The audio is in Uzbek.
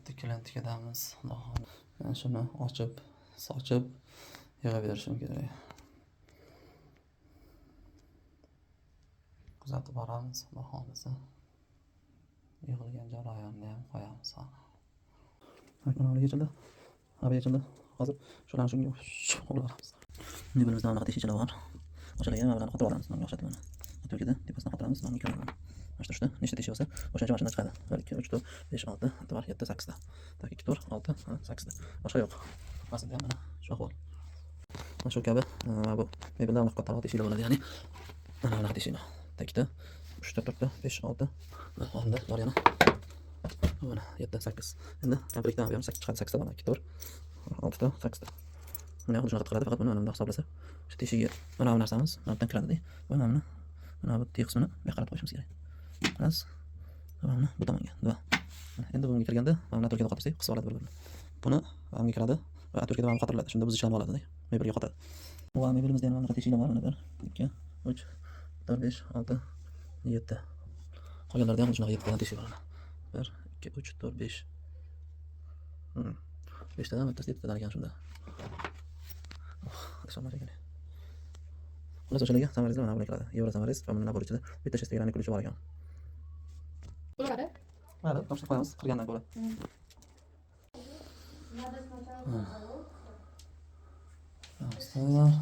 Tikadamiz. Xudo xohlasa. Men shuni ochib, sochib yig'averishim kerak. Kuzatib boramiz, Xudo xohlasa. Yig'ilgan jarayonni ham qo'yamiz. Mana yechildi. Yechildi. Hozir shularni shunga o'g'irlamiz. Mebelmizda mana teshichalar bor. O'shalarga mana bularni qotirib olamiz. Mana yoshlatib mana. O'tolgida tepasidan qotiramiz. Mana ko'raman. Mana shunda nechta teshi bo'lsa, o'shancha mashinadan chiqadi. 1 2 3 4 5 6 7 8 ta. Tak 2 4 6 8 ta. Boshqa yo'q. Aslida ham mana shu ahvol. Mana shu kabi bu mebellar unaqa qatorli teshiklar bo'ladi, ya'ni mana bunaqa teshiklar. Takda 3 ta 4 ta 5 6 onda bor yana. Mana 7 8. Endi komplektan ham 8 chiqadi, 8 ta mana 2 4 6 ta 8 ta. Mana xuddi shunaqa qiladi, faqat buni mana hisoblasa, shu teshigiga mana bu narsamiz mana bundan kiradi-da. Va mana bu tiy qismini bu yoqqa qarab qo'yishimiz kerak. Xolos. Mana bu tomonga. Endi bunga kirganda mana turkada qotirsak, qisib oladi bir-birini. Buni bunga kiradi va turkada mana qotiriladi. Shunda biz ishlarni oladi-da. Mebelga qotadi. Bu mebelimizda ham mana teshiklar bor, mana 1 2 3 4 5 6 7. Qolganlarda ham shunaqa 7 ta teshik bor. 1 2 3 4 5. 5 tadan bittasi 7 tadan ekan shunda. Ishonmas ekan. Ular o'shalarga samarizda mana bular kiradi. Yevro samariz va mana bu ichida bitta shestegani kulchi bor ekan. Bo'ladi. Mayli, boshqa qo'yamiz, qirgandan ko'ra. Стойлар.